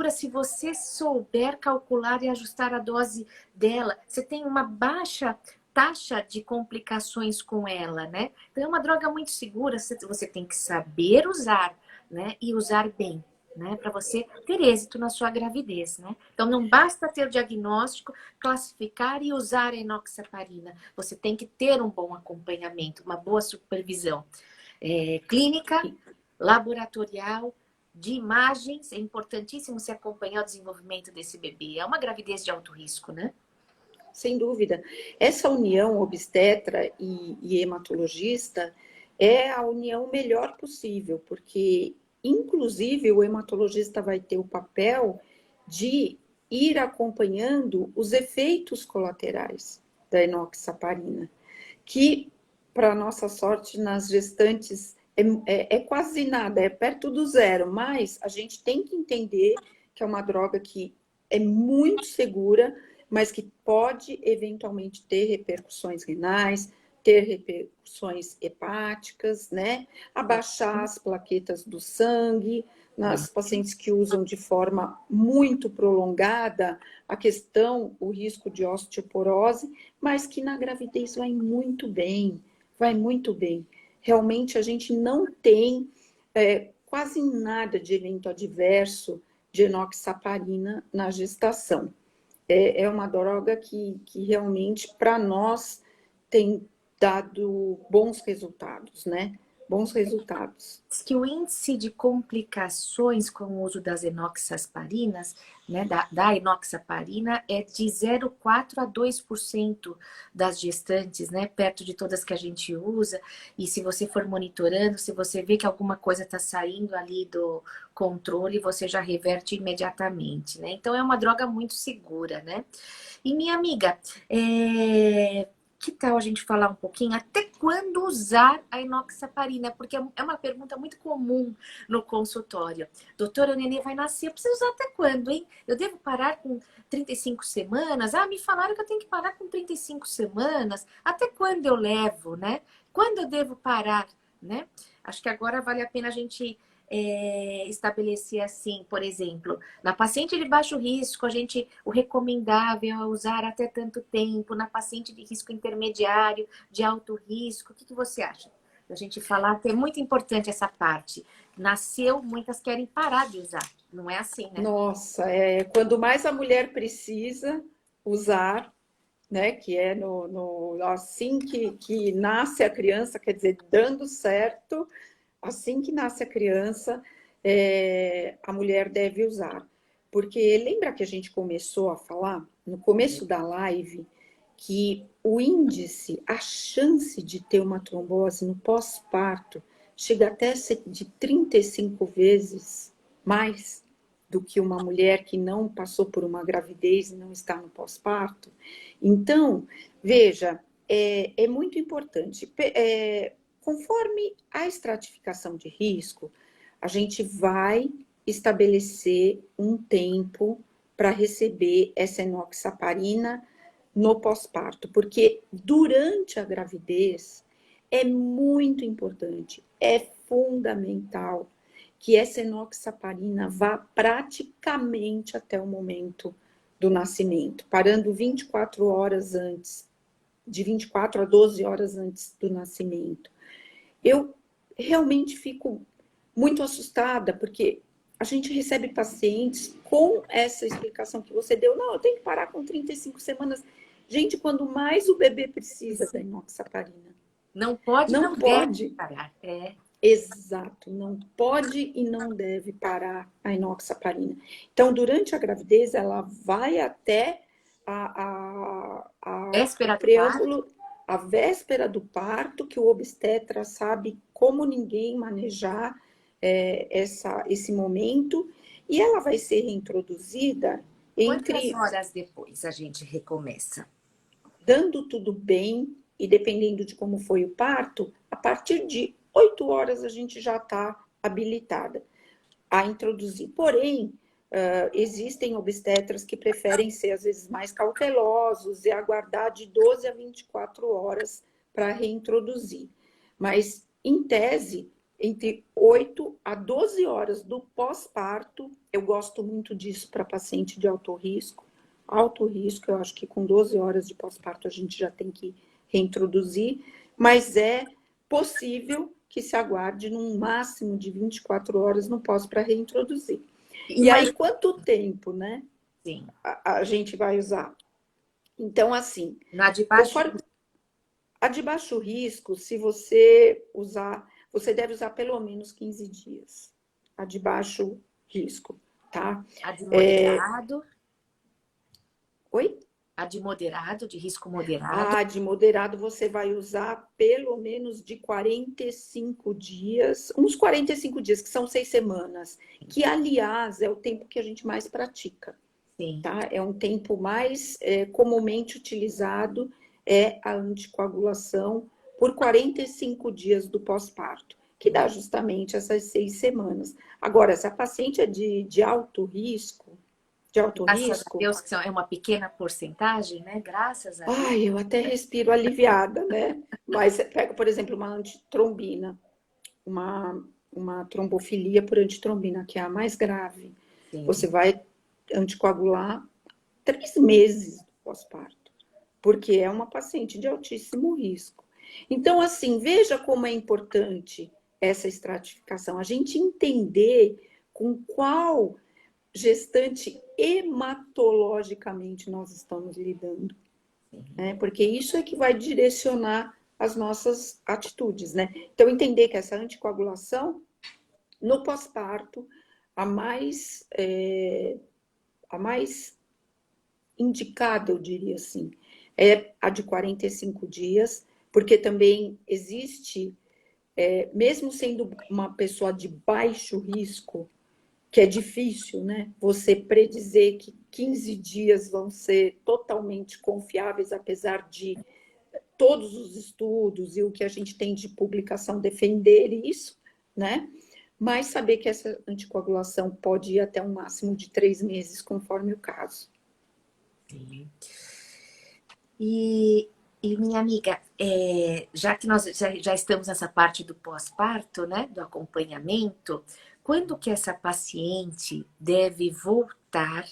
Speaker 2: se você souber calcular e ajustar a dose dela. Você tem uma baixa taxa de complicações com ela, né? Então é uma droga muito segura, você tem que saber usar, né? E usar bem. né? Para você ter êxito na sua gravidez, né? Então não basta ter o diagnóstico, classificar e usar a enoxaparina. Você tem que ter um bom acompanhamento, uma boa supervisão clínica, laboratorial, de imagens. É importantíssimo se acompanhar o desenvolvimento desse bebê. É uma gravidez de alto risco, né?
Speaker 1: Sem dúvida. Essa união obstetra e hematologista é a união melhor possível, porque, inclusive, o hematologista vai ter o papel de ir acompanhando os efeitos colaterais da enoxaparina, que, para nossa sorte, nas gestantes é quase nada, é perto do zero, mas a gente tem que entender que é uma droga que é muito segura, mas que pode eventualmente ter repercussões renais, ter repercussões hepáticas, né? Abaixar as plaquetas do sangue, nas pacientes que usam de forma muito prolongada a questão, o risco de osteoporose, mas que na gravidez vai muito bem, vai muito bem. Realmente a gente não tem quase nada de evento adverso de enoxaparina na gestação. É uma droga que realmente, para nós, tem dado bons resultados, né? Bons resultados.
Speaker 2: Diz que o índice de complicações com o uso das enoxasparinas, né, da enoxaparina, é de 0,4 a 2% das gestantes, né, perto de todas que a gente usa. E se você for monitorando, se você vê que alguma coisa está saindo ali do controle, você já reverte imediatamente, né? Então é uma droga muito segura, né? E minha amiga, que tal a gente falar um pouquinho até quando usar a enoxaparina? Porque é uma pergunta muito comum no consultório. Doutora, o nenê vai nascer, eu preciso usar até quando, hein? Eu devo parar com 35 semanas? Ah, me falaram que eu tenho que parar com 35 semanas. Até quando eu levo, né? Quando eu devo parar, né? Acho que agora vale a pena a gente estabelecer assim, por exemplo, na paciente de baixo risco, o recomendável é usar até tanto tempo, na paciente de risco intermediário, de alto risco, o que você acha? A gente falar que é muito importante essa parte. Nasceu, muitas querem parar de usar. Não é assim, né?
Speaker 1: Nossa, quando mais a mulher precisa usar, né? Que é assim que nasce a criança, quer dizer, dando certo, assim que nasce a criança, a mulher deve usar. Porque lembra que a gente começou a falar, no começo da live, que o índice, a chance de ter uma trombose no pós-parto, chega até a ser de 35 vezes mais do que uma mulher que não passou por uma gravidez e não está no pós-parto. Então, veja, é muito importante. Conforme a estratificação de risco, a gente vai estabelecer um tempo para receber essa enoxaparina no pós-parto, porque durante a gravidez é muito importante, é fundamental que essa enoxaparina vá praticamente até o momento do nascimento, parando 24 horas antes, de 24 a 12 horas antes do nascimento. Eu realmente fico muito assustada, porque a gente recebe pacientes com essa explicação que você deu. Não, eu tenho que parar com 35 semanas. Gente, quando mais o bebê precisa da enoxaparina.
Speaker 2: Não pode,
Speaker 1: Não
Speaker 2: não deve
Speaker 1: pode.
Speaker 2: parar.
Speaker 1: Exato, não pode e não deve parar a enoxaparina. Então, durante a gravidez, ela vai até o
Speaker 2: Véspera do parto.
Speaker 1: preâmbulo, a véspera do parto, que o obstetra sabe como ninguém manejar esse momento, e ela vai ser reintroduzida
Speaker 2: Quantas
Speaker 1: entre
Speaker 2: horas depois a gente recomeça?
Speaker 1: dando tudo bem, e dependendo de como foi o parto, a partir de 8 horas a gente já está habilitada a introduzir. Porém, existem obstetras que preferem ser, às vezes, mais cautelosos e aguardar de 12 a 24 horas para reintroduzir. Mas, em tese, entre 8 a 12 horas do pós-parto, eu gosto muito disso para paciente de alto risco. Alto risco, eu acho que com 12 horas de pós-parto a gente já tem que reintroduzir, mas é possível que se aguarde num máximo de 24 horas no pós para reintroduzir.
Speaker 2: E
Speaker 1: E aí, quanto tempo, né,
Speaker 2: sim,
Speaker 1: a gente vai usar? Então, assim,
Speaker 2: na de baixo,
Speaker 1: conforme a de baixo risco, se você usar, você deve usar pelo menos 15 dias. A de baixo risco, tá?
Speaker 2: a de moderado,
Speaker 1: Oi?
Speaker 2: a de moderado, de risco moderado.
Speaker 1: A de moderado você vai usar pelo menos de 45 dias, uns 45 dias, que são 6 semanas, que, aliás, é o tempo que a gente mais pratica,
Speaker 2: Sim.
Speaker 1: tá? É um tempo mais comumente utilizado, é a anticoagulação por 45 dias do pós-parto, que dá justamente essas 6 semanas. Agora, se a paciente é de alto risco,
Speaker 2: Graças a Deus que é uma pequena porcentagem, né? Graças a Deus.
Speaker 1: ai, eu até respiro aliviada, né? Mas pega, por exemplo, uma antitrombina, uma trombofilia por antitrombina, que é a mais grave.
Speaker 2: Sim.
Speaker 1: Você vai anticoagular 3 meses do pós-parto, porque é uma paciente de altíssimo risco. Então, assim, veja como é importante essa estratificação, a gente entender com qual gestante hematologicamente nós estamos lidando, né? Porque isso é que vai direcionar as nossas atitudes, né? Então, entender que essa anticoagulação, no pós-parto, a mais indicada, eu diria assim, é a de 45 dias, porque também existe, mesmo sendo uma pessoa de baixo risco, que é difícil, né? Você predizer que 15 dias vão ser totalmente confiáveis, apesar de todos os estudos e o que a gente tem de publicação defender isso, né? Mas saber que essa anticoagulação pode ir até um máximo de 3 meses, conforme o caso.
Speaker 2: Sim. E minha amiga, já que nós já estamos nessa parte do pós-parto, né, do acompanhamento, quando que essa paciente deve voltar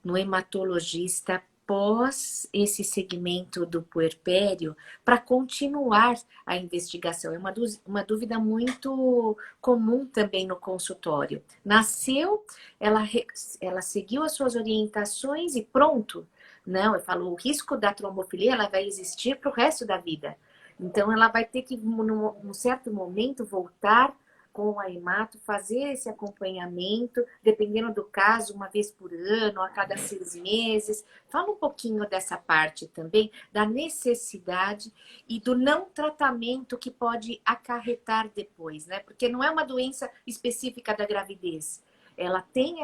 Speaker 2: no hematologista pós esse segmento do puerpério para continuar a investigação? É uma dúvida muito comum também no consultório. Nasceu, ela seguiu as suas orientações e pronto. Não, eu falo, o risco da trombofilia ela vai existir para o resto da vida. Então, ela vai ter que, num certo momento, voltar com a hemato, fazer esse acompanhamento, dependendo do caso, uma vez por ano, a cada 6 meses. Fala um pouquinho dessa parte também, da necessidade e do não tratamento que pode acarretar depois, né? Porque não é uma doença específica da gravidez. Ela tem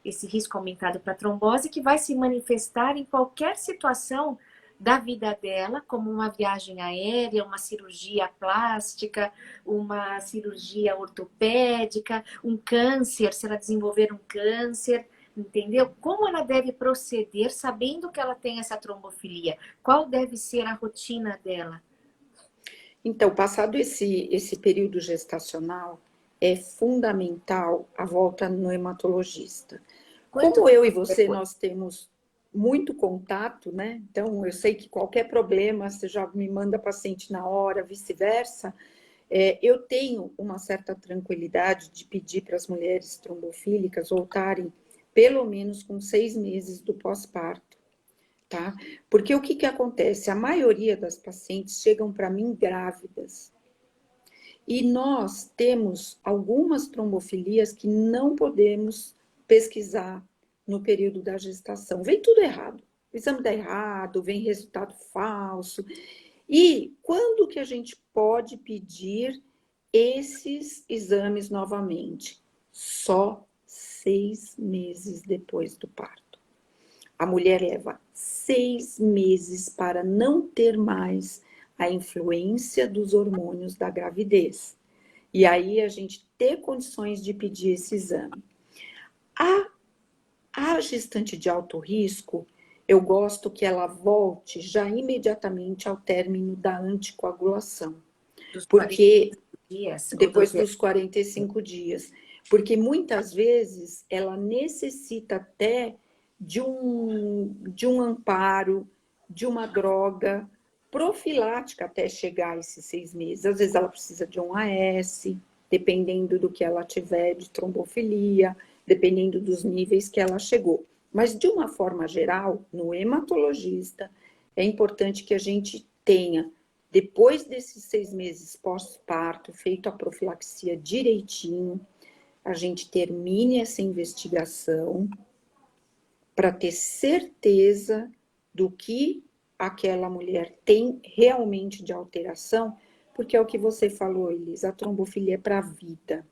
Speaker 2: esse risco aumentado para trombose que vai se manifestar em qualquer situação da vida dela, como uma viagem aérea, uma cirurgia plástica, uma cirurgia ortopédica, um câncer, se ela desenvolver um câncer, entendeu? Como ela deve proceder sabendo que ela tem essa trombofilia? Qual deve ser a rotina dela?
Speaker 1: Então, passado esse período gestacional, é fundamental a volta no hematologista. Como eu e você, nós temos muito contato, né? Então, eu sei que qualquer problema, você já me manda paciente na hora, vice-versa. Eu tenho uma certa tranquilidade de pedir para as mulheres trombofílicas voltarem pelo menos com 6 meses do pós-parto, tá? Porque o que acontece? A maioria das pacientes chegam para mim grávidas. E nós temos algumas trombofilias que não podemos pesquisar no período da gestação. Vem tudo errado. O exame dá errado, vem resultado falso. E quando que a gente pode pedir esses exames novamente? Só 6 meses depois do parto. A mulher leva 6 meses para não ter mais a influência dos hormônios da gravidez. E aí a gente ter condições de pedir esse exame. A gestante de alto risco, eu gosto que ela volte já imediatamente ao término da anticoagulação. Porque depois dos 45 dias. Porque muitas vezes ela necessita até de um amparo, de uma droga, profilática até chegar a esses 6 meses. Às vezes ela precisa de um AS, dependendo do que ela tiver de trombofilia, dependendo dos níveis que ela chegou. Mas, de uma forma geral, no hematologista, é importante que a gente tenha, depois desses 6 meses pós-parto, feito a profilaxia direitinho, a gente termine essa investigação para ter certeza do que aquela mulher tem realmente de alteração, porque é o que você falou, Elis, a trombofilia é para a vida.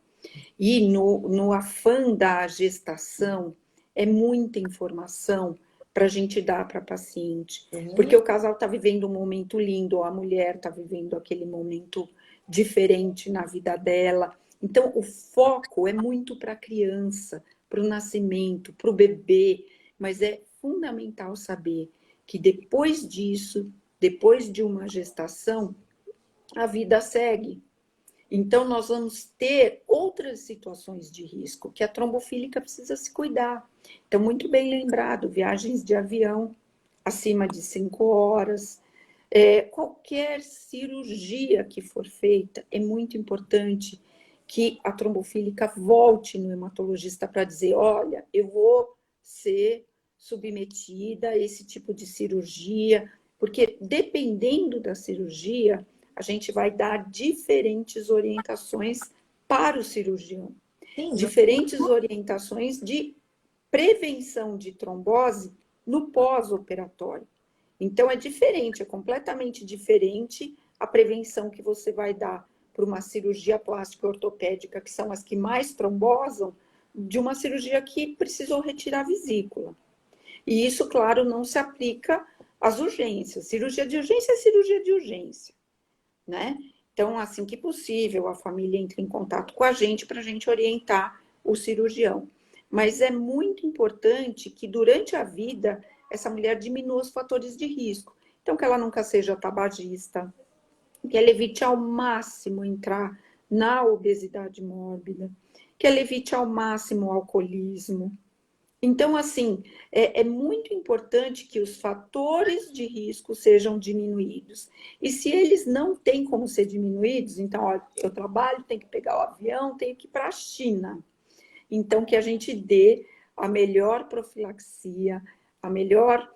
Speaker 1: E no afã da gestação, é muita informação para a gente dar para a paciente. Porque o casal está vivendo um momento lindo, ou a mulher está vivendo aquele momento diferente na vida dela. Então, o foco é muito para a criança, para o nascimento, para o bebê, mas é fundamental saber que depois disso, depois de uma gestação, a vida segue. Então, nós vamos ter outras situações de risco que a trombofílica precisa se cuidar. Então, muito bem lembrado, viagens de avião acima de 5 horas, qualquer cirurgia que for feita, é muito importante que a trombofílica volte no hematologista para dizer, olha, eu vou ser submetida a esse tipo de cirurgia, porque dependendo da cirurgia, a gente vai dar diferentes orientações para o cirurgião. Sim, diferentes orientações de prevenção de trombose no pós-operatório. Então, é diferente, é completamente diferente a prevenção que você vai dar para uma cirurgia plástica ortopédica, que são as que mais trombosam, de uma cirurgia que precisou retirar a vesícula. E isso, claro, não se aplica às urgências. Cirurgia de urgência é cirurgia de urgência, né? Então, assim que possível, a família entra em contato com a gente para a gente orientar o cirurgião. Mas é muito importante que durante a vida essa mulher diminua os fatores de risco. Então, que ela nunca seja tabagista, que ela evite ao máximo entrar na obesidade mórbida, que ela evite ao máximo o alcoolismo. Então, assim, é muito importante que os fatores de risco sejam diminuídos. E se eles não têm como ser diminuídos, então, ó, eu trabalho, tenho que pegar o avião, tenho que ir para a China. Então, que a gente dê a melhor profilaxia, a melhor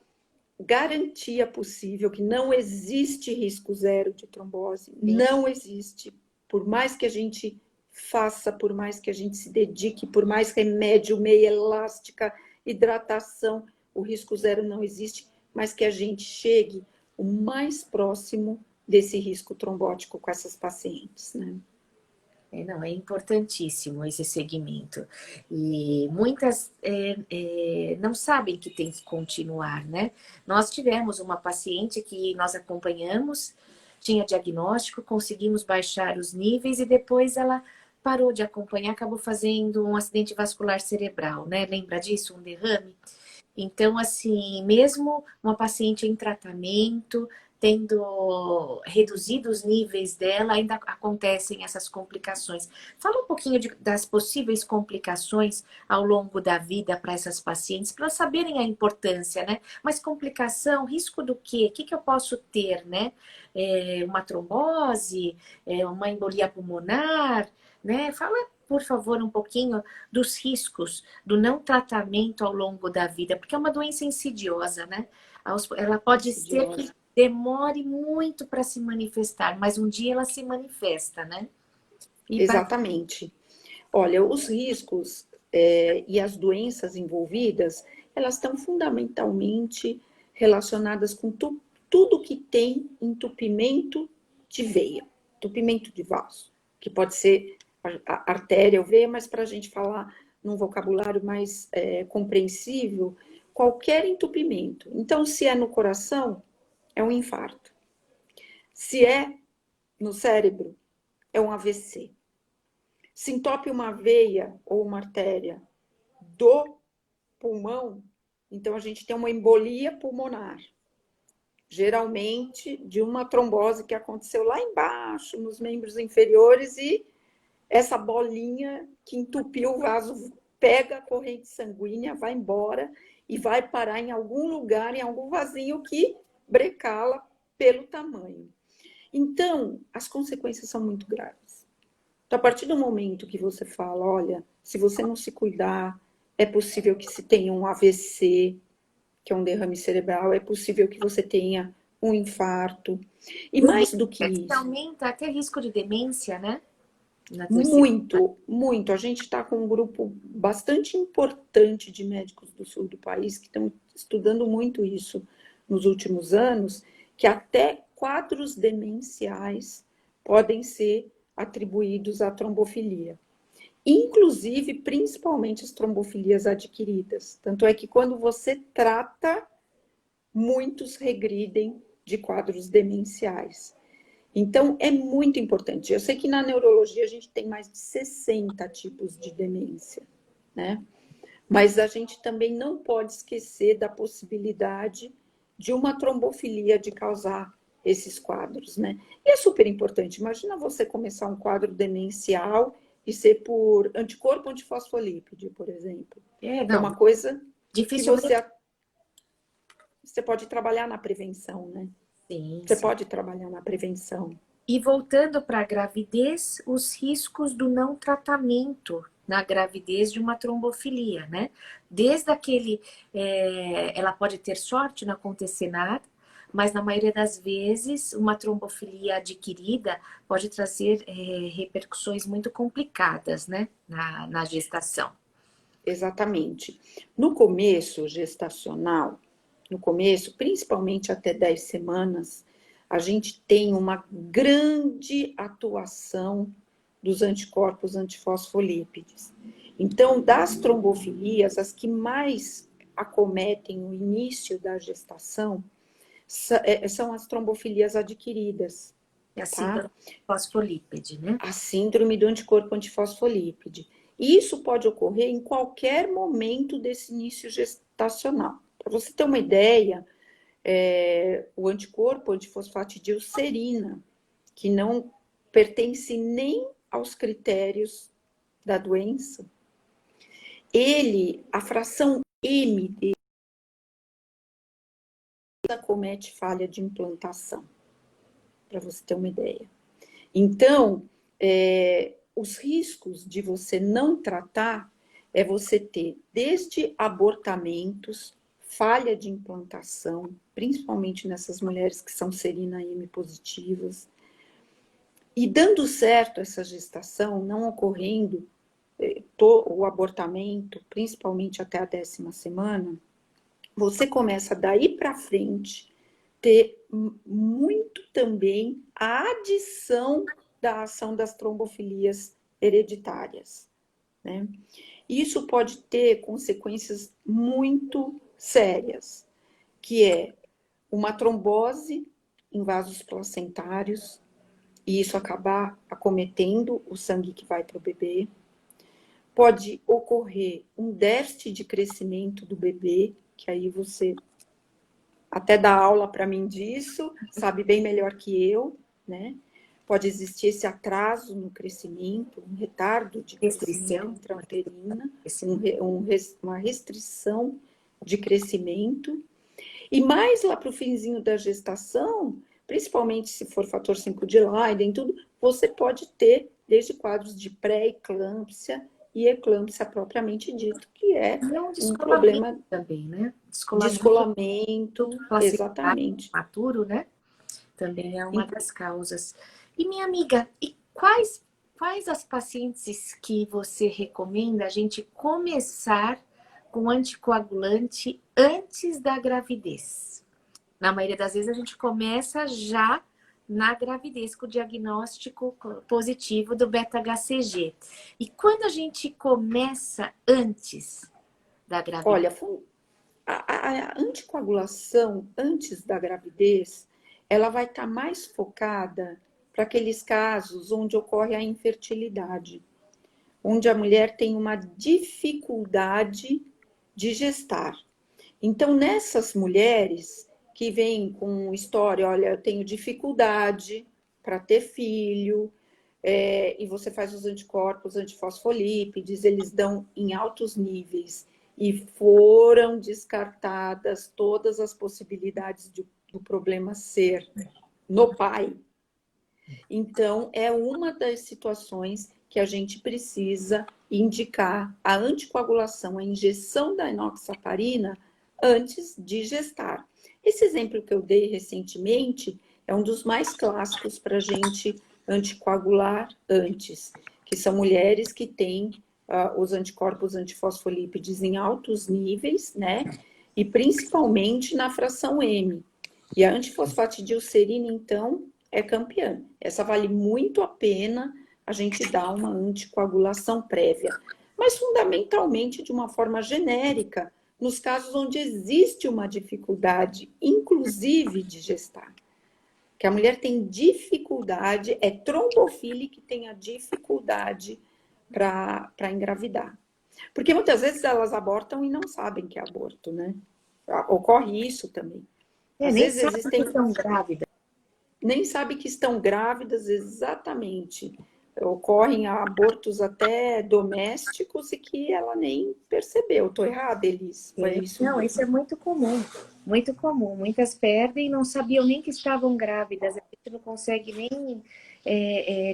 Speaker 1: garantia possível, que não existe risco zero de trombose, não existe. Por mais que a gente faça, por mais que a gente se dedique, por mais remédio, meia elástica, hidratação, o risco zero não existe, mas que a gente chegue o mais próximo desse risco trombótico com essas pacientes, né?
Speaker 2: Não, é importantíssimo esse segmento. E muitas não sabem que tem que continuar, né? Nós tivemos uma paciente que nós acompanhamos, tinha diagnóstico, conseguimos baixar os níveis e depois ela parou de acompanhar, acabou fazendo um acidente vascular cerebral, né? Lembra disso? Um derrame? Então, assim, mesmo uma paciente em tratamento, tendo reduzido os níveis dela, ainda acontecem essas complicações. Fala um pouquinho das possíveis complicações ao longo da vida para essas pacientes, para saberem a importância, né? Mas complicação, risco do quê? O que eu posso ter, né? Uma trombose, uma embolia pulmonar, né? Fala, por favor, um pouquinho dos riscos do não tratamento ao longo da vida, porque é uma doença insidiosa, né? Ela pode ser que demore muito para se manifestar, mas um dia ela se manifesta, né?
Speaker 1: Exatamente. Olha, os riscos e as doenças envolvidas, elas estão fundamentalmente relacionadas com tudo que tem entupimento de veia, entupimento de vaso, que pode ser a artéria ou veia, mas para a gente falar num vocabulário mais compreensível, qualquer entupimento. Então, se é no coração, é um infarto. Se é no cérebro, é um AVC. Se entope uma veia ou uma artéria do pulmão, então a gente tem uma embolia pulmonar. Geralmente de uma trombose que aconteceu lá embaixo, nos membros inferiores, e essa bolinha que entupiu o vaso pega a corrente sanguínea, vai embora e vai parar em algum lugar, em algum vasinho que brecala pelo tamanho. Então, as consequências são muito graves. Então, a partir do momento que você fala, olha, se você não se cuidar, é possível que se tenha um AVC, que é um derrame cerebral, é possível que você tenha um infarto. E mais do que isso,
Speaker 2: aumenta até risco de demência, né? Na terceira.
Speaker 1: muito, muito. A gente está com um grupo bastante importante de médicos do sul do país que estão estudando muito isso nos últimos anos, que até quadros demenciais podem ser atribuídos à trombofilia. Inclusive, principalmente as trombofilias adquiridas. Tanto é que quando você trata, muitos regridem de quadros demenciais. Então, é muito importante. Eu sei que na neurologia a gente tem mais de 60 tipos de demência, né? Mas a gente também não pode esquecer da possibilidade de uma trombofilia de causar esses quadros, né? E é super importante. Imagina você começar um quadro demencial e ser por anticorpo antifosfolípide, por exemplo. É uma coisa que você pode trabalhar na prevenção, né?
Speaker 2: Sim,
Speaker 1: Você
Speaker 2: sim.
Speaker 1: pode trabalhar na prevenção.
Speaker 2: E voltando para a gravidez, os riscos do não tratamento na gravidez de uma trombofilia, né? Desde aquele, ela pode ter sorte, não acontecer nada, mas na maioria das vezes uma trombofilia adquirida pode trazer repercussões muito complicadas, né? Na gestação.
Speaker 1: Exatamente. No começo gestacional, no começo, principalmente até 10 semanas, a gente tem uma grande atuação dos anticorpos antifosfolípides. Então, das trombofilias, as que mais acometem o início da gestação são as trombofilias adquiridas.
Speaker 2: É a síndrome do fosfolípide, né?
Speaker 1: A síndrome do anticorpo antifosfolípide. E isso pode ocorrer em qualquer momento desse início gestacional. Para você ter uma ideia, o anticorpo antifosfatidilcerina, que não pertence nem aos critérios da doença, a fração M dele acomete falha de implantação, para você ter uma ideia. Então, os riscos de você não tratar é você ter desde abortamentos, falha de implantação, principalmente nessas mulheres que são serina M positivas, e dando certo essa gestação, não ocorrendo o abortamento, principalmente até a 10ª semana, você começa daí para frente ter muito também a adição da ação das trombofilias hereditárias, né? Isso pode ter consequências muito sérias, que é uma trombose em vasos placentários, e isso acabar acometendo o sangue que vai para o bebê. Pode ocorrer um déficit de crescimento do bebê, que aí você até dá aula para mim disso, sabe bem melhor que eu, né? Pode existir esse atraso no crescimento, um retardo de crescimento intrauterina, uma restrição de crescimento. E mais lá para o finzinho da gestação, principalmente se for fator 5 de Leiden, tudo, você pode ter desde quadros de pré-eclâmpsia e eclâmpsia propriamente dito, que é um problema
Speaker 2: também, né?
Speaker 1: Descolamento, exatamente.
Speaker 2: Maturo, né? Também é uma das causas. E minha amiga, e quais as pacientes que você recomenda a gente começar com anticoagulante antes da gravidez? Na maioria das vezes a gente começa já na gravidez com o diagnóstico positivo do beta-HCG. E quando a gente começa antes da gravidez?
Speaker 1: Olha, a anticoagulação antes da gravidez, ela vai estar mais focada para aqueles casos onde ocorre a infertilidade, onde a mulher tem uma dificuldade de gestar. Então, nessas mulheres que vêm com história, olha, eu tenho dificuldade para ter filho, e você faz os anticorpos antifosfolípides, eles dão em altos níveis, e foram descartadas todas as possibilidades do problema ser no pai, então é uma das situações que a gente precisa indicar a anticoagulação, a injeção da enoxaparina antes de gestar. Esse exemplo que eu dei recentemente é um dos mais clássicos para a gente anticoagular antes, que são mulheres que têm os anticorpos antifosfolípides em altos níveis, né? E principalmente na fração M. E a antifosfatidilcerina, então, é campeã. Essa vale muito a pena a gente dar uma anticoagulação prévia. Mas, fundamentalmente, de uma forma genérica, nos casos onde existe uma dificuldade, inclusive de gestar. Que a mulher tem dificuldade, é trombofílica que tem a dificuldade para engravidar. Porque muitas vezes elas abortam e não sabem que é aborto, né? Ocorre isso também. Às
Speaker 2: Nem
Speaker 1: vezes
Speaker 2: sabe que
Speaker 1: existem...
Speaker 2: estão grávidas.
Speaker 1: Nem sabe que estão grávidas, exatamente. Ocorrem abortos até domésticos e que ela nem percebeu. Estou errada, Elis? Foi isso
Speaker 2: Não,
Speaker 1: mesmo?
Speaker 2: isso é muito comum. Muito comum. Muitas perdem e não sabiam nem que estavam grávidas. A gente não consegue nem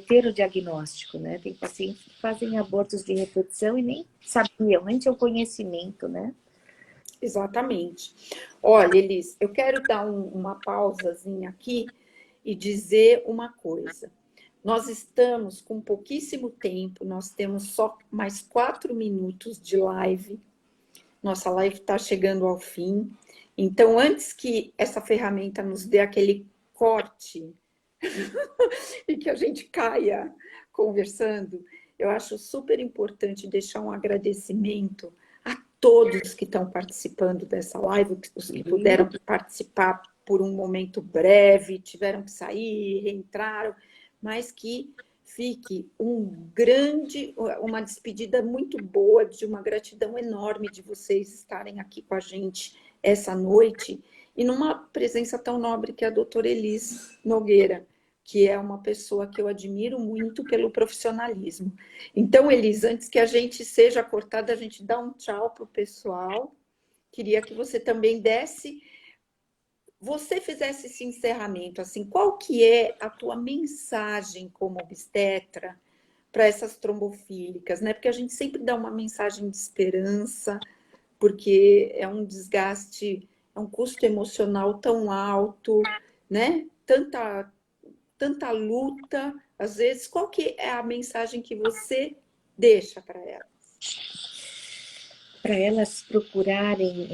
Speaker 2: ter o diagnóstico, né? Tem pacientes que fazem abortos de repetição e nem sabiam, nem tinham conhecimento, né?
Speaker 1: Exatamente. Olha, Elis, eu quero dar uma pausazinha aqui e dizer uma coisa. Nós estamos com pouquíssimo tempo, nós temos só mais 4 minutos de live. Nossa live está chegando ao fim. Então, antes que essa ferramenta nos dê aquele corte e que a gente caia conversando, eu acho super importante deixar um agradecimento a todos que estão participando dessa live, os que puderam participar por um momento breve, tiveram que sair, reentraram, mas que fique uma despedida muito boa, de uma gratidão enorme de vocês estarem aqui com a gente essa noite, e numa presença tão nobre que é a doutora Elis Nogueira, que é uma pessoa que eu admiro muito pelo profissionalismo. Então, Elis, antes que a gente seja cortada, a gente dá um tchau para o pessoal. Queria que você também fizesse esse encerramento, assim, qual que é a tua mensagem como obstetra para essas trombofílicas, né? Porque a gente sempre dá uma mensagem de esperança, porque é um desgaste, é um custo emocional tão alto, né? Tanta luta, às vezes, qual que é a mensagem que você deixa para ela?
Speaker 2: Para elas procurarem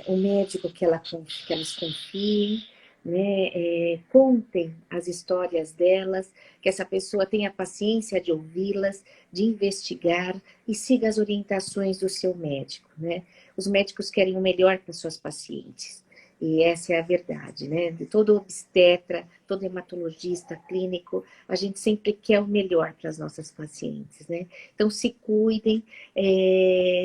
Speaker 2: o médico que elas confiem, né? Contem as histórias delas, que essa pessoa tenha paciência de ouvi-las, de investigar e siga as orientações do seu médico, né? Os médicos querem o melhor para suas pacientes. E essa é a verdade, né? De todo obstetra, todo hematologista clínico, a gente sempre quer o melhor para as nossas pacientes, né? Então, se cuidem,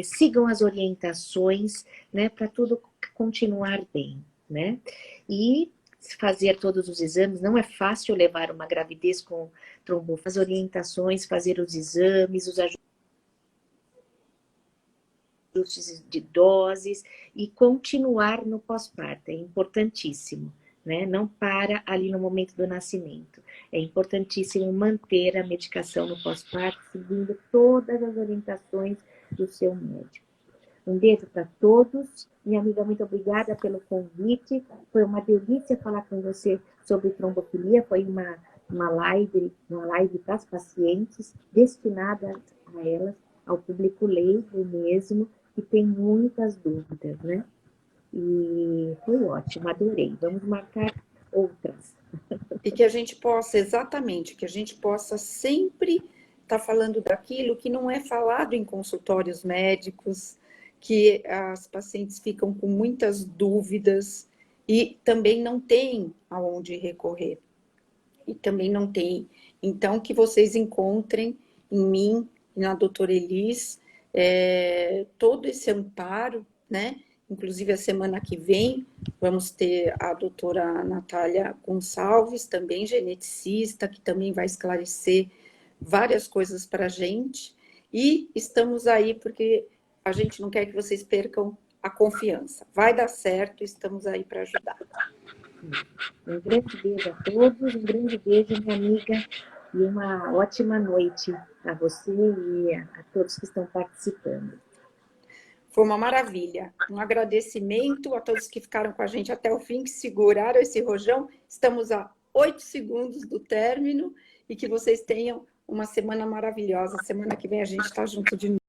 Speaker 2: sigam as orientações, né? Para tudo continuar bem, né? E fazer todos os exames, não é fácil levar uma gravidez com trombofília, as orientações, fazer os exames, os ajustes de doses e continuar no pós-parto, é importantíssimo, né? Não para ali no momento do nascimento. É importantíssimo manter a medicação no pós-parto, seguindo todas as orientações do seu médico. Um beijo para todos. Minha amiga, muito obrigada pelo convite. Foi uma delícia falar com você sobre trombofilia. Foi uma live para as pacientes, destinada a elas, ao público leigo mesmo, que tem muitas dúvidas, né? E foi ótimo, adorei. Vamos marcar outras.
Speaker 1: E que a gente possa, exatamente, que a gente possa sempre estar falando daquilo que não é falado em consultórios médicos, que as pacientes ficam com muitas dúvidas e também não tem aonde recorrer. E também não tem. Então, que vocês encontrem em mim, na doutora Elis, todo esse amparo, né? Inclusive, a semana que vem, vamos ter a doutora Natália Gonçalves, também geneticista, que também vai esclarecer várias coisas para a gente. E estamos aí porque a gente não quer que vocês percam a confiança. Vai dar certo, estamos aí para ajudar.
Speaker 2: Um grande beijo a todos, um grande beijo, minha amiga, e uma ótima noite a você e a todos que estão participando.
Speaker 1: Foi uma maravilha. Um agradecimento a todos que ficaram com a gente até o fim, que seguraram esse rojão. Estamos a 8 segundos do término e que vocês tenham uma semana maravilhosa. Semana que vem a gente está junto de novo.